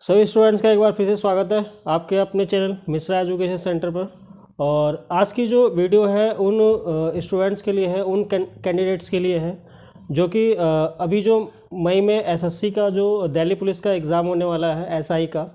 सभी स्टूडेंट्स का एक बार फिर से स्वागत है आपके अपने चैनल मिश्रा एजुकेशन सेंटर पर। और आज की जो वीडियो है उन स्टूडेंट्स के लिए है, उन कैंडिडेट्स के लिए है जो कि अभी जो मई में एसएससी का जो दिल्ली पुलिस का एग्ज़ाम होने वाला है एसआई का,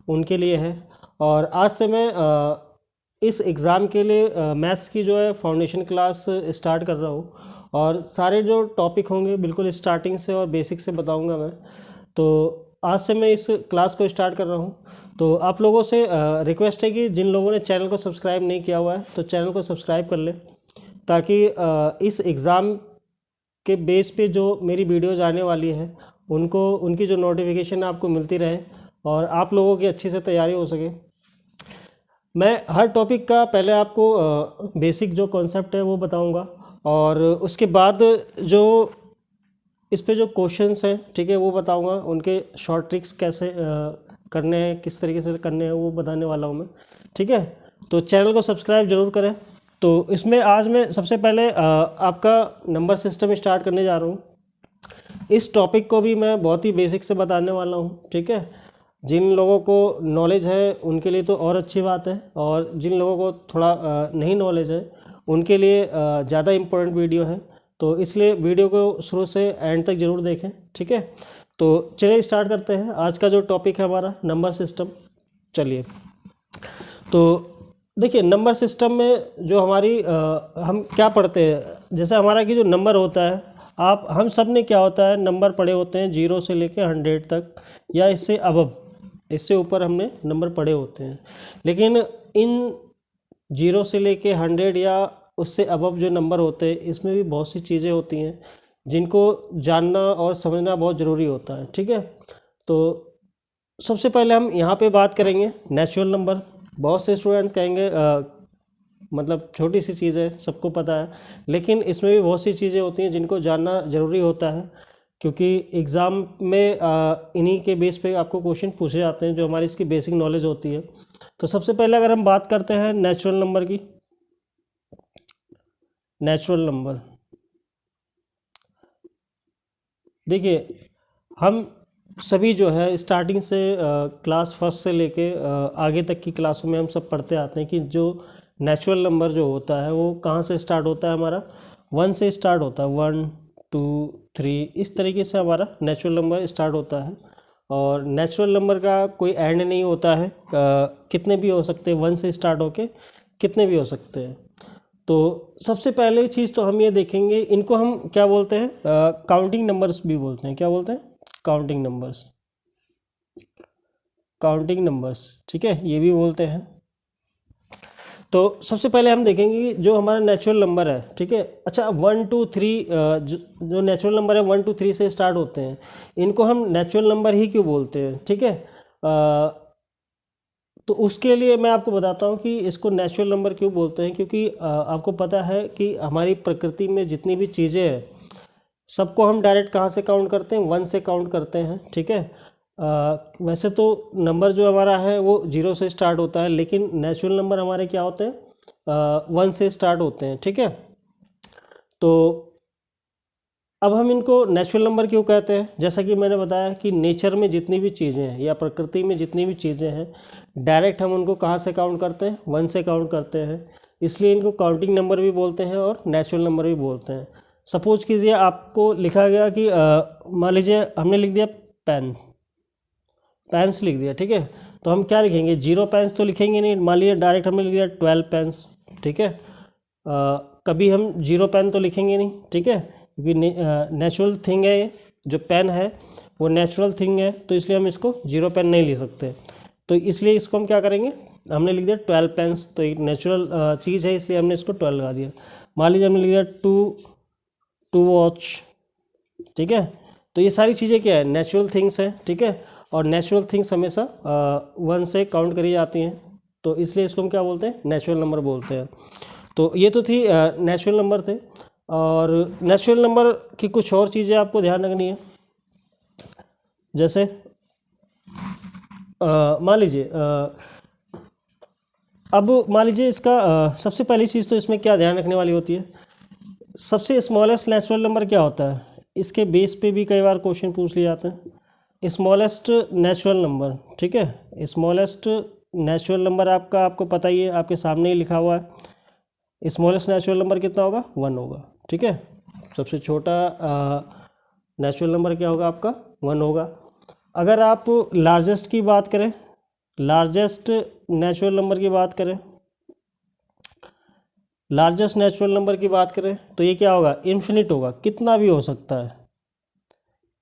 उनके लिए है। और आज से मैं इस एग्ज़ाम के लिए मैथ्स की जो है फाउंडेशन क्लास स्टार्ट कर रहा हूँ और सारे जो टॉपिक होंगे बिल्कुल स्टार्टिंग से और बेसिक से बताऊँगा मैं। तो आज से मैं इस क्लास को स्टार्ट कर रहा हूँ। तो आप लोगों से रिक्वेस्ट है कि जिन लोगों ने चैनल को सब्सक्राइब नहीं किया हुआ है तो चैनल को सब्सक्राइब कर लें, ताकि इस एग्ज़ाम के बेस पे जो मेरी वीडियोज़ आने वाली है उनकी जो नोटिफिकेशन आपको मिलती रहे और आप लोगों की अच्छी से तैयारी हो सके। मैं हर टॉपिक का पहले आपको बेसिक जो कॉन्सेप्ट है वो बताऊँगा और उसके बाद जो इस पे जो क्वेश्चंस हैं, ठीक है, वो बताऊंगा। उनके शॉर्ट ट्रिक्स कैसे करने हैं, किस तरीके से करने हैं, वो बताने वाला हूँ मैं, ठीक है। तो चैनल को सब्सक्राइब जरूर करें। तो इसमें आज मैं सबसे पहले आपका नंबर सिस्टम स्टार्ट करने जा रहा हूँ। इस टॉपिक को भी मैं बहुत ही बेसिक से बताने वाला हूँ, ठीक है। जिन लोगों को नॉलेज है उनके लिए तो और अच्छी बात है, और जिन लोगों को थोड़ा नहीं नॉलेज है उनके लिए ज़्यादा इम्पोर्टेंट वीडियो है। तो इसलिए वीडियो को शुरू से एंड तक ज़रूर देखें, ठीक है। तो चलिए स्टार्ट करते हैं। आज का जो टॉपिक है हमारा नंबर सिस्टम। चलिए, तो देखिए नंबर सिस्टम में जो हमारी हम क्या पढ़ते हैं, जैसे हमारा कि जो नंबर होता है, हम सब ने क्या होता है, नंबर पढ़े होते हैं 0 से लेकर 100 तक या इससे अबव, इससे ऊपर हमने नंबर पढ़े होते हैं। लेकिन इन 0 से लेके 100 या उससे अबव जो नंबर होते हैं, इसमें भी बहुत सी चीज़ें होती हैं जिनको जानना और समझना बहुत ज़रूरी होता है, ठीक है। तो सबसे पहले हम यहाँ पे बात करेंगे नेचुरल नंबर। बहुत से स्टूडेंट्स कहेंगे मतलब छोटी सी चीज़ है, सबको पता है, लेकिन इसमें भी बहुत सी चीज़ें होती हैं जिनको जानना ज़रूरी होता है, क्योंकि एग्ज़ाम में इन्हीं के बेस पे आपको क्वेश्चन पूछे जाते हैं जो हमारी इसकी बेसिक नॉलेज होती है। तो सबसे पहले अगर हम बात करते हैं नेचुरल नंबर की, नेचुरल नंबर, देखिए हम सभी जो है स्टार्टिंग से क्लास फर्स्ट से लेके आगे तक की क्लासों में हम सब पढ़ते आते हैं कि जो नेचुरल नंबर जो होता है वो कहाँ से स्टार्ट होता है, हमारा 1 से स्टार्ट होता है। 1 2 3 इस तरीके से हमारा नेचुरल नंबर स्टार्ट होता है। और नेचुरल नंबर का कोई एंड नहीं होता है, कितने भी हो सकते हैं, 1 से स्टार्ट होके कितने भी हो सकते हैं। तो सबसे पहले चीज़ तो हम ये देखेंगे, इनको हम क्या बोलते हैं, काउंटिंग नंबर्स भी बोलते हैं। क्या बोलते हैं? काउंटिंग नंबर्स, काउंटिंग नंबर्स, ठीक है, ये भी बोलते हैं। तो सबसे पहले हम देखेंगे कि जो हमारा नेचुरल नंबर है, ठीक है। अच्छा, 1 2 3 जो नेचुरल नंबर है 1 2 3 से स्टार्ट होते हैं, इनको हम नेचुरल नंबर ही क्यों बोलते हैं, ठीक है। तो उसके लिए मैं आपको बताता हूँ कि इसको नेचुरल नंबर क्यों बोलते हैं। क्योंकि आपको पता है कि हमारी प्रकृति में जितनी भी चीज़ें हैं सबको हम डायरेक्ट कहाँ से काउंट करते हैं, 1 से काउंट करते हैं, ठीक है। वैसे तो नंबर जो हमारा है वो 0 से स्टार्ट होता है, लेकिन नेचुरल नंबर हमारे क्या होते हैं, 1 से स्टार्ट होते हैं, ठीक है। तो अब हम इनको नेचुरल नंबर क्यों कहते हैं, जैसा कि मैंने बताया कि नेचर में जितनी भी चीज़ें हैं या प्रकृति में जितनी भी चीज़ें हैं डायरेक्ट हम उनको कहाँ से काउंट करते हैं, 1 से काउंट करते हैं। इसलिए इनको काउंटिंग नंबर भी बोलते हैं और नेचुरल नंबर भी बोलते हैं। सपोज कीजिए आपको लिखा गया कि मान लीजिए हमने लिख दिया पेन, पेन्स लिख दिया, ठीक है। तो हम क्या लिखेंगे, 0 पेन्स तो लिखेंगे नहीं। मान लीजिए डायरेक्ट हमने लिख दिया 12 पेन्स, ठीक है। कभी हम 0 पेन तो लिखेंगे नहीं, ठीक है, क्योंकि नेचुरल थिंग है, ये जो पेन है वो नेचुरल थिंग है, तो इसलिए हम इसको 0 पेन नहीं लिख सकते। तो इसलिए इसको हम क्या करेंगे, हमने लिख दिया 12 पेन्स, तो एक नेचुरल चीज़ है इसलिए हमने इसको 12 लगा दिया। मान लीजिए हमने लिख दिया टू वॉच, ठीक है। तो ये सारी चीज़ें क्या है, नेचुरल थिंग्स हैं, ठीक है। और नेचुरल थिंग्स हमेशा 1 से काउंट करी जाती हैं, तो इसलिए इसको हम क्या बोलते हैं, नेचुरल नंबर बोलते हैं। तो ये तो थी नेचुरल नंबर थे। और नेचुरल नंबर की कुछ और चीज़ें आपको ध्यान रखनी है, जैसे मान लीजिए अब मान लीजिए इसका सबसे पहली चीज़ तो इसमें क्या ध्यान रखने वाली होती है, सबसे स्मॉलेस्ट नेचुरल नंबर क्या होता है, इसके बेस पे भी कई बार क्वेश्चन पूछ लिए जाते हैं। स्मॉलेस्ट नेचुरल नंबर, ठीक है, स्मॉलेस्ट नेचुरल नंबर आपको पता ही है, आपके सामने ही लिखा हुआ है। स्मॉलेस्ट नेचुरल नंबर कितना होगा? 1 होगा, ठीक है। सबसे छोटा नेचुरल नंबर क्या होगा आपका? 1 होगा। अगर आप लार्जेस्ट की बात करें, लार्जेस्ट नेचुरल नंबर की बात करें, लार्जेस्ट नेचुरल नंबर की बात करें तो ये क्या होगा? इन्फिनिट होगा, कितना भी हो सकता है,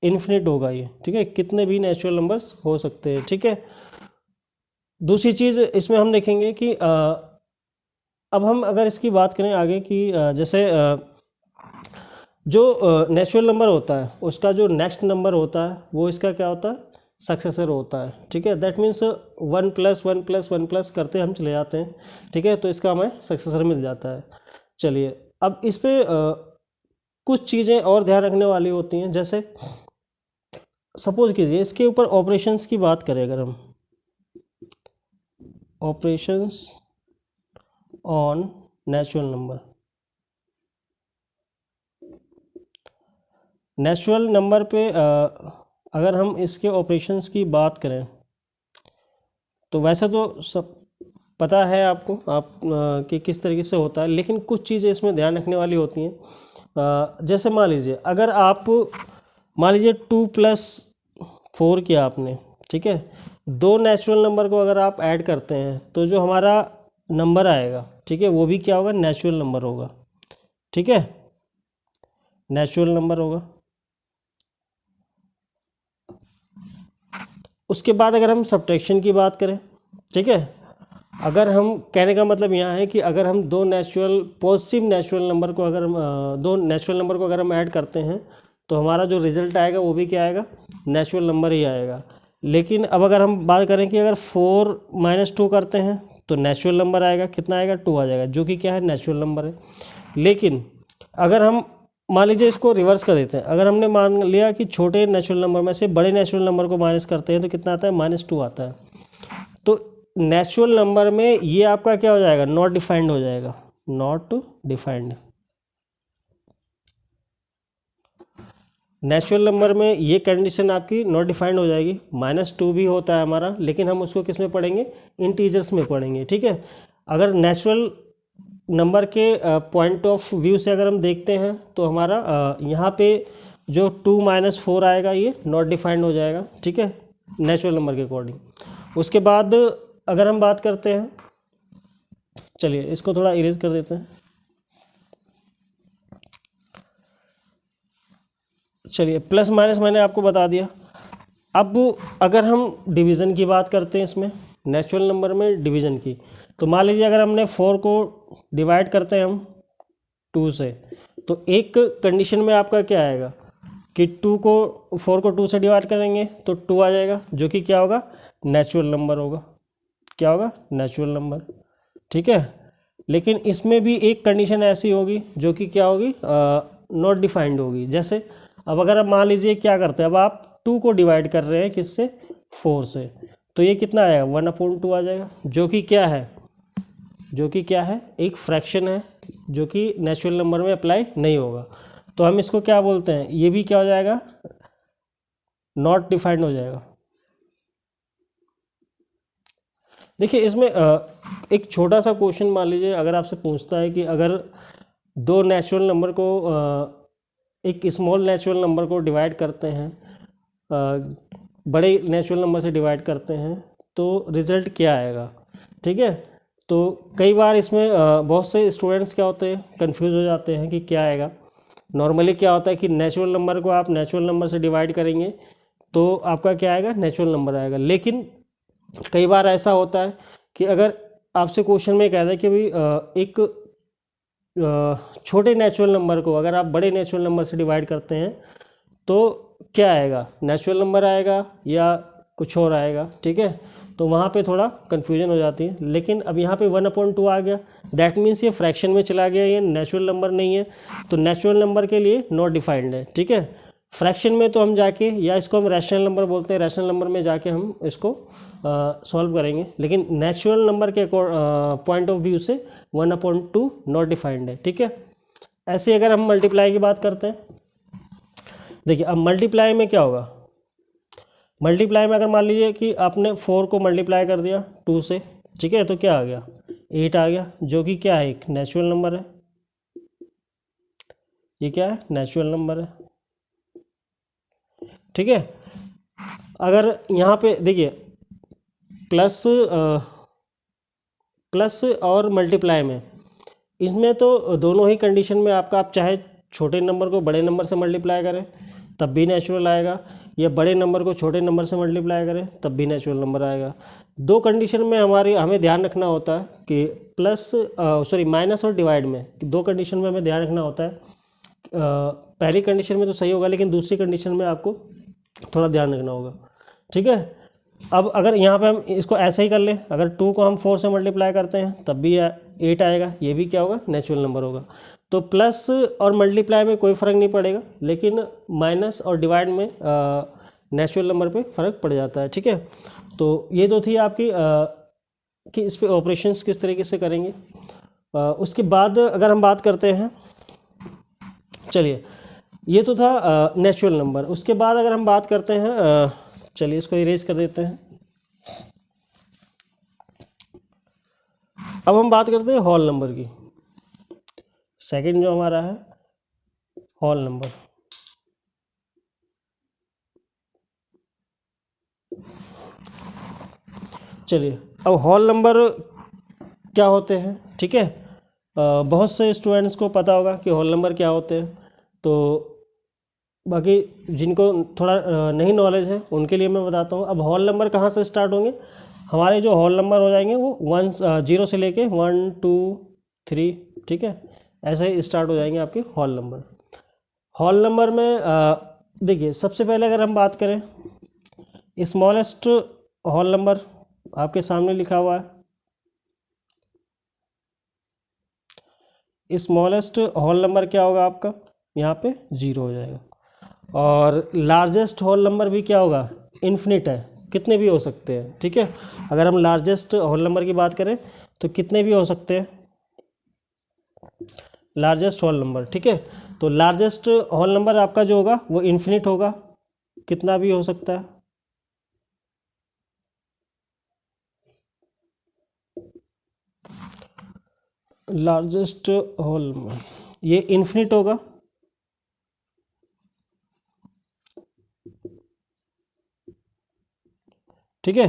इन्फिनिट होगा ये, ठीक है, कितने भी नेचुरल नंबर्स हो सकते हैं, ठीक है। दूसरी चीज़ इसमें हम देखेंगे कि अब हम अगर इसकी बात करें आगे कि जैसे जो नेचुरल नंबर होता है उसका जो नेक्स्ट नंबर होता है वो इसका क्या होता है? सक्सेसर होता है, ठीक है। दैट मीन्स 1 + 1 + 1 + करते हम चले जाते हैं, ठीक है, तो इसका हमें सक्सेसर मिल जाता है। चलिए अब इस पर कुछ चीज़ें और ध्यान रखने वाली होती हैं। जैसे सपोज कीजिए इसके ऊपर ऑपरेशंस की बात करें, अगर हम operations on natural number, natural number पे अगर हम इसके ऑपरेशंस की बात करें तो वैसे तो सब पता है आपको कि किस तरीके से होता है, लेकिन कुछ चीज़ें इसमें ध्यान रखने वाली होती हैं। जैसे मान लीजिए अगर आप मान लीजिए 2 + 4 किया आपने, ठीक है, 2 नेचुरल नंबर को अगर आप ऐड करते हैं तो जो हमारा नंबर आएगा, ठीक है, वो भी क्या होगा? नेचुरल नंबर होगा, ठीक है, नेचुरल नंबर होगा। उसके बाद अगर हम सब्ट्रैक्शन की बात करें, ठीक है, अगर हम कहने का मतलब यहाँ है कि अगर हम 2 पॉजिटिव नेचुरल नंबर को अगर 2 नेचुरल नंबर को अगर हम ऐड करते हैं तो हमारा जो रिज़ल्ट आएगा वो भी क्या आएगा? नेचुरल नंबर ही आएगा। लेकिन अब अगर हम बात करें कि अगर 4 - 2 करते हैं तो नेचुरल नंबर आएगा, कितना आएगा? 2 आ जाएगा, जो कि क्या है? नेचुरल नंबर है। लेकिन अगर हम मान लीजिए इसको रिवर्स कर देते हैं, अगर हमने मान लिया कि छोटे नेचुरल नंबर में से बड़े नेचुरल नंबर को माइनस करते हैं तो कितना आता है? -2 आता है। तो नेचुरल नंबर में ये आपका क्या हो जाएगा? नॉट डिफाइंड हो जाएगा, नॉट डिफाइंड। नेचुरल नंबर में ये कंडीशन आपकी नॉट डिफाइंड हो जाएगी। -2 भी होता है हमारा, लेकिन हम उसको किस में पढ़ेंगे? इंटीजर्स में पढ़ेंगे, ठीक है। अगर नेचुरल नंबर के पॉइंट ऑफ व्यू से अगर हम देखते हैं तो हमारा यहाँ पे जो 2 - 4 आएगा ये नॉट डिफाइंड हो जाएगा, ठीक है, नेचुरल नंबर के अकॉर्डिंग। उसके बाद अगर हम बात करते हैं, चलिए इसको थोड़ा इरेज कर देते हैं। चलिए प्लस माइनस मैंने आपको बता दिया। अब अगर हम डिवीज़न की बात करते हैं इसमें, नेचुरल नंबर में डिवीज़न की, तो मान लीजिए अगर हमने 4 को डिवाइड करते हैं हम 2 से, तो एक कंडीशन में आपका क्या आएगा कि 4 को 2 से डिवाइड करेंगे तो 2 आ जाएगा, जो कि क्या होगा? नेचुरल नंबर होगा। क्या होगा? नेचुरल नंबर, ठीक है। लेकिन इसमें भी एक कंडीशन ऐसी होगी जो कि क्या होगी? नॉट डिफाइंड होगी। जैसे अब अगर आप मान लीजिए क्या करते हैं, अब आप 2 को डिवाइड कर रहे हैं किससे? 4 से, तो ये कितना आएगा? 1/2 आ जाएगा, जो कि क्या है? जो कि क्या है? एक फ्रैक्शन है, जो कि नेचुरल नंबर में अप्लाई नहीं होगा। तो हम इसको क्या बोलते हैं? ये भी क्या हो जाएगा? नॉट डिफाइंड हो जाएगा। देखिए इसमें एक छोटा सा क्वेश्चन मान लीजिए अगर आपसे पूछता है कि अगर 2 नेचुरल नंबर को एक स्मॉल नेचुरल नंबर को डिवाइड करते हैं, बड़े नेचुरल नंबर से डिवाइड करते हैं, तो रिज़ल्ट क्या आएगा, ठीक है। तो कई बार इसमें बहुत से स्टूडेंट्स क्या होते हैं? कंफ्यूज हो जाते हैं कि क्या आएगा। नॉर्मली क्या होता है कि नेचुरल नंबर को आप नेचुरल नंबर से डिवाइड करेंगे तो आपका क्या आएगा? नेचुरल नंबर आएगा। लेकिन कई बार ऐसा होता है कि अगर आपसे क्वेश्चन में कहता है कि भाई एक छोटे नेचुरल नंबर को अगर आप बड़े नेचुरल नंबर से डिवाइड करते हैं तो क्या आएगा? नेचुरल नंबर आएगा या कुछ और आएगा, ठीक है। तो वहाँ पे थोड़ा कन्फ्यूजन हो जाती है। लेकिन अब यहाँ पे 1/2 आ गया, दैट मीन्स ये फ्रैक्शन में चला गया, ये नेचुरल नंबर नहीं है, तो नेचुरल नंबर के लिए नॉट डिफाइंड है, ठीक है। फ्रैक्शन में तो हम जाके, या इसको हम रैशनल नंबर बोलते हैं, रैशनल नंबर में जाके हम इसको सॉल्व करेंगे। लेकिन नेचुरल नंबर के पॉइंट ऑफ व्यू से 1/2 नॉट डिफाइंड है, ठीक है। ऐसे अगर हम मल्टीप्लाई की बात करते हैं, देखिए अब मल्टीप्लाई में क्या होगा? मल्टीप्लाई में अगर मान लीजिए कि आपने 4 को मल्टीप्लाई कर दिया 2 से, ठीक है, तो क्या आ गया 8 आ गया, जो कि क्या है एक नेचुरल नंबर है। ये क्या है नेचुरल नंबर है, ठीक है। अगर यहाँ पे देखिए प्लस और मल्टीप्लाई में, इसमें तो दोनों ही कंडीशन में आपका, आप चाहे छोटे नंबर को बड़े नंबर से मल्टीप्लाई करें तब भी नेचुरल आएगा, या बड़े नंबर को छोटे नंबर से मल्टीप्लाई करें तब भी नेचुरल नंबर आएगा। दो कंडीशन में हमें ध्यान रखना होता है कि माइनस और डिवाइड में, दो कंडीशन में हमें ध्यान रखना होता है। पहली कंडीशन में तो सही होगा, लेकिन दूसरी कंडीशन में आपको थोड़ा ध्यान रखना होगा, ठीक है। अब अगर यहाँ पे हम इसको ऐसे ही कर लें, अगर 2 को हम 4 से मल्टीप्लाई करते हैं तब भी 8 आएगा, ये भी क्या होगा नेचुरल नंबर होगा। तो प्लस और मल्टीप्लाई में कोई फ़र्क नहीं पड़ेगा, लेकिन माइनस और डिवाइड में नेचुरल नंबर पे फ़र्क पड़ जाता है, ठीक है। तो ये तो थी आपकी कि इस पे ऑपरेशंस किस तरीके से करेंगे। उसके बाद अगर हम बात करते हैं, चलिए ये तो था नेचुरल नंबर। उसके बाद अगर हम बात करते हैं, चलिए इसको इरेज कर देते हैं। अब हम बात करते हैं होल नंबर की। सेकंड जो हमारा है होल नंबर, चलिए अब होल नंबर क्या होते हैं, ठीक है। बहुत से स्टूडेंट्स को पता होगा कि होल नंबर क्या होते हैं, तो बाकी जिनको थोड़ा नहीं नॉलेज है उनके लिए मैं बताता हूँ। अब होल नंबर कहाँ से स्टार्ट होंगे, हमारे जो होल नंबर हो जाएंगे वो 0 से लेके 1 2 3, ठीक है, ऐसे ही स्टार्ट हो जाएंगे आपके होल नंबर। होल नंबर में देखिए सबसे पहले अगर हम बात करें, स्मॉलेस्ट होल नंबर आपके सामने लिखा हुआ है। स्मॉलेस्ट होल नंबर क्या होगा आपका, यहाँ पे 0 हो जाएगा। और लार्जेस्ट होल नंबर भी क्या होगा, इन्फिनिट है, कितने भी हो सकते हैं, ठीक है। अगर हम लार्जेस्ट होल नंबर की बात करें तो कितने भी हो सकते हैं लार्जेस्ट होल नंबर, ठीक है। तो लार्जेस्ट होल नंबर आपका जो होगा वो इन्फिनिट होगा, कितना भी हो सकता है। लार्जेस्ट होल नंबर ये इन्फिनिट होगा, ठीक है।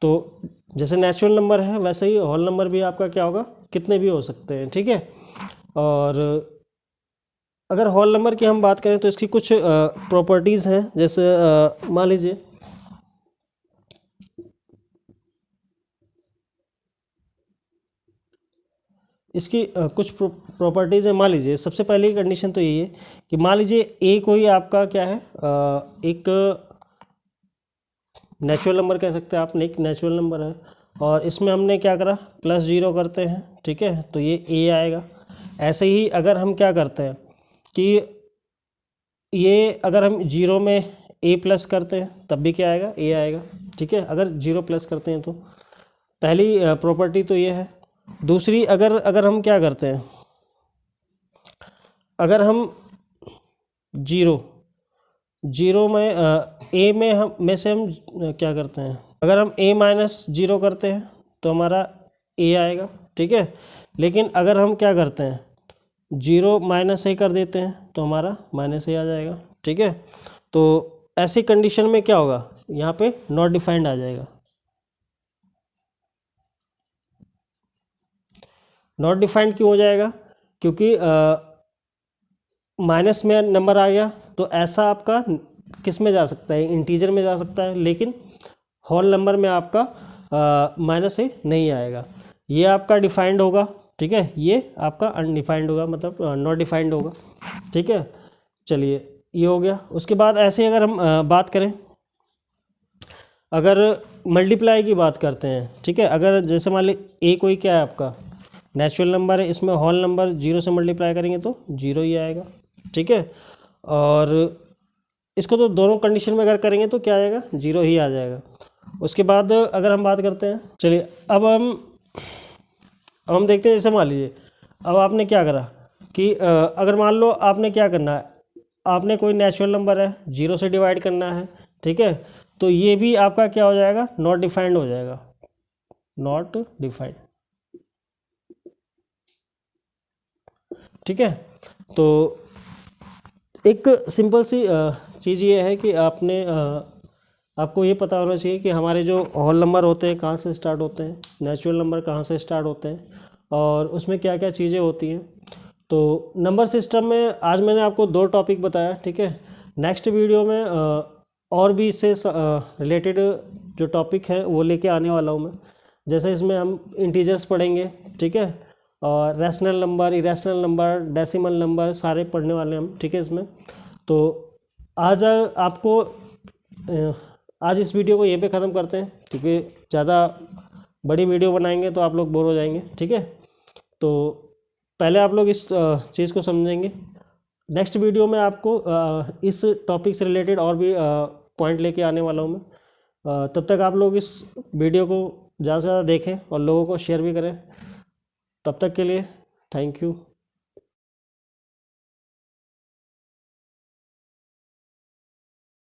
तो जैसे नेचुरल नंबर है वैसे ही होल नंबर भी आपका क्या होगा, कितने भी हो सकते हैं, ठीक है। और अगर होल नंबर की हम बात करें तो इसकी कुछ प्रॉपर्टीज़ हैं, जैसे मान लीजिए इसकी कुछ प्रॉपर्टीज़ हैं। मान लीजिए सबसे पहली कंडीशन तो यही है कि मान लीजिए ए कोई आपका क्या है, एक नेचुरल नंबर कह सकते हैं आपने, एक नेचुरल नंबर है, और इसमें हमने क्या करा +0 करते हैं, ठीक है, तो ये ए आएगा। ऐसे ही अगर हम क्या करते हैं कि ये अगर हम 0 में ए प्लस करते हैं तब भी क्या आएगा, ए आएगा, ठीक है, अगर 0 प्लस करते हैं तो। पहली प्रॉपर्टी तो ये है। दूसरी अगर हम क्या करते हैं, अगर हम 0 में ए में से हम क्या करते हैं, अगर हम a-0 करते हैं तो हमारा a आएगा, ठीक है। लेकिन अगर हम क्या करते हैं 0 -a कर देते हैं तो हमारा -a आ जाएगा, ठीक है। तो ऐसी कंडीशन में क्या होगा, यहाँ पे नॉट डिफाइंड आ जाएगा। नॉट डिफाइंड क्यों हो जाएगा, क्योंकि माइनस में नंबर आ गया तो ऐसा आपका किस में जा सकता है, इंटीजर में जा सकता है, लेकिन होल नंबर में आपका -a नहीं आएगा। ये आपका डिफाइंड होगा, ठीक है, ये आपका अनडिफाइंड होगा, मतलब नॉट डिफाइंड होगा, ठीक है। चलिए ये हो गया। उसके बाद ऐसे अगर हम बात करें, अगर मल्टीप्लाई की बात करते हैं, ठीक है, अगर जैसे मान ली ए कोई क्या है आपका नेचुरल नंबर है, इसमें होल नंबर 0 से मल्टीप्लाई करेंगे तो 0 ही आएगा, ठीक है। और इसको तो दोनों कंडीशन में अगर करेंगे तो क्या आएगा, 0 ही आ जाएगा। उसके बाद अगर हम बात करते हैं, चलिए अब हम देखते हैं, जैसे मान लीजिए अब आपने क्या करा कि अगर मान लो आपने क्या करना है, आपने कोई नेचुरल नंबर है 0 से डिवाइड करना है ठीक है। तो ये भी आपका क्या हो जाएगा, नॉट डिफाइंड हो जाएगा, नॉट डिफाइंड। ठीक है। तो एक सिंपल सी चीज़ ये है कि आपको ये पता होना चाहिए कि हमारे जो होल नंबर होते हैं कहाँ से स्टार्ट होते हैं, नेचुरल नंबर कहाँ से स्टार्ट होते हैं, और उसमें क्या क्या चीज़ें होती हैं। तो नंबर सिस्टम में आज मैंने आपको 2 टॉपिक बताया। ठीक है। नेक्स्ट वीडियो में और भी इससे रिलेटेड जो टॉपिक है वो लेके आने वाला हूँ मैं। जैसे इसमें हम इंटीजर्स पढ़ेंगे, ठीक है, और rational number, irrational number, decimal number सारे पढ़ने वाले हैं हम। ठीक है। इसमें तो आज आपको आज इस वीडियो को यहीं पे ख़त्म करते हैं, क्योंकि ज़्यादा बड़ी वीडियो बनाएंगे तो आप लोग बोर हो जाएंगे। ठीक है। तो पहले आप लोग इस चीज़ को समझेंगे। नेक्स्ट वीडियो में आपको इस टॉपिक से रिलेटेड और भी पॉइंट लेके आने वाला हूँ मैं। तब तक आप लोग इस वीडियो को ज़्यादा से ज़्यादा देखें और लोगों को शेयर भी करें। तब तक के लिए थैंक यू।